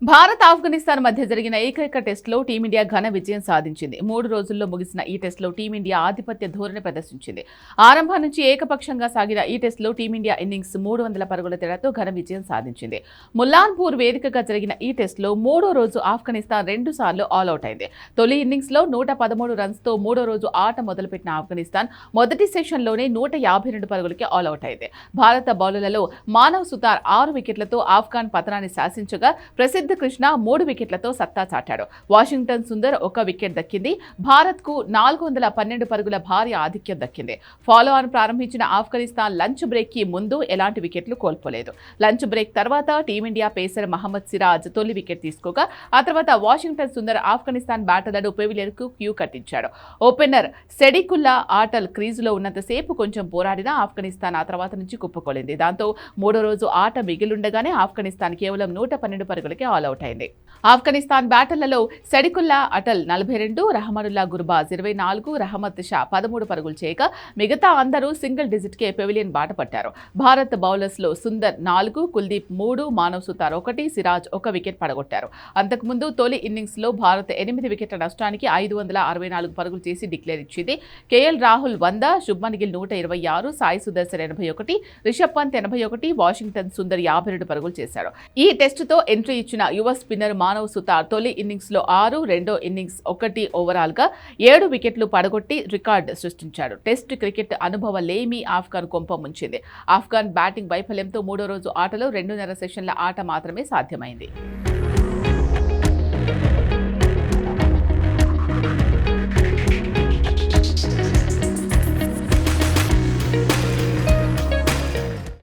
భారత్ ఆఫ్ఘనిస్తాన్ మధ్య జరిగిన ఏకైక టెస్టులో టీమిండియా ఘన విజయం సాధించింది. 3 రోజుల్లో ముగిసిన ఈ టెస్టులో టీమిండియా ఆధిపత్య ధోరణి ప్రదర్శించింది. ఆరంభం నుంచి ఏకపక్షంగా సాగిన ఈ టెస్టులో టీమిండియా ఇన్నింగ్స్ 300 పరుగుల తేడాతో ఘన విజయం సాధించింది. ముల్లాన్పూర్ వేదికగా జరిగిన ఈ టెస్టులో 3వ రోజు ఆఫ్ఘనిస్తాన్ 2 సార్లు ఆలౌట్ అయింది. తొలి ఇన్నింగ్స్లో 113 రన్స్తో 3వ రోజు ఆట మొదలుపెట్టిన ఆఫ్ఘనిస్తాన్ మొదటి సెషన్లోనే 152 పరుగులకి ఆలౌట్ అయింది. భారత బౌలర్లలో మానవ్ సుతార్ 6 వికెట్లతో ఆఫ్ఘాన్ పతనాన్ని శాసించగా ప్రసిద్ధ కృష్ణ 3 వికెట్లతో సత్తా చాటాడు. వాషింగ్టన్ సుందర్ 1 వికెట్ దక్కింది. భారత్కు 412 పరుగుల భారీ ఆధిక్యం దక్కింది. ఫాలో ఆన్ ప్రారంభించిన ఆఫ్ఘనిస్తాన్ లంచ్ బ్రేక్ కి ముందు ఎలాంటి వికెట్లు కోల్పోలేదు. లంచ్ బ్రేక్ తర్వాత టీమిండియా పేసర్ మహమ్మద్ సిరాజ్ తొలి వికెట్ తీసుకోగా ఆ తర్వాత వాషింగ్టన్ సుందర్ ఆఫ్ఘనిస్తాన్ బ్యాటర్లను పెవిలియన్ కు క్యూ కట్టించాడు. ఓపెనర్ సెడికుల్లా ఆటల్ క్రీజులో ఉన్నంతసేపు కొంచెం పోరాడినా ఆఫ్ఘనిస్తాన్ ఆ తర్వాత నుంచి కుప్పకొలింది. దాంతో 3వ రోజు ఆట మిగిలుండగానే ఆఫ్ఘనిస్తాన్ కేవలం 112 పరుగులకే ఆల్అౌట్ అయింది. ఆఫ్ఘనిస్తాన్ బ్యాటర్లలో సెడికుల్లా అటల్ 42, రహమానుల్లా గుర్బాజ్ 24, రహమత్ షా 13 పరుగులు చేయగా మిగతా అందరూ సింగిల్ డిజిట్ కే పెవిలియన్ బాట పట్టారు. భారత్ బౌలర్స్ లో సుందర్ 4, కుల్దీప్ 3, మానవ్ సుతార్ 1, సిరాజ్ 1 వికెట్ పడగొట్టారు. అంతకుముందు తొలి ఇన్నింగ్స్ లో భారత్ 8 వికెట్ల నష్టానికి 564 పరుగులు చేసి డిక్లేర్ ఇచ్చింది. కేఎల్ రాహుల్ 100, శుభ్మన్ గిల్ 126, సాయి సుదర్శన్ 81, రిషబ్ పంత్ 81, వాషింగ్టన్ సుందర్ 52 పరుగులు చేశారు. ఈ టెస్టుతో ఎంట్రీ ఇచ్చిన యువ స్పిన్నర్ మానవ్ సుతార్ తొలి ఇన్నింగ్స్ లో 6, రెండో ఇన్నింగ్స్ 1 ఓవరాల్ గా 7 వికెట్లు పడగొట్టి రికార్డు సృష్టించాడు. టెస్ట్ క్రికెట్ అనుభవలేమి ఆఫ్ఘాన్ కొంప ముంచింది. ఆఫ్ఘాన్ బ్యాటింగ్ వైఫల్యంతో 3వ రోజు ఆటలో 2.5 సెషన్ల ఆట మాత్రమే సాధ్యమైంది.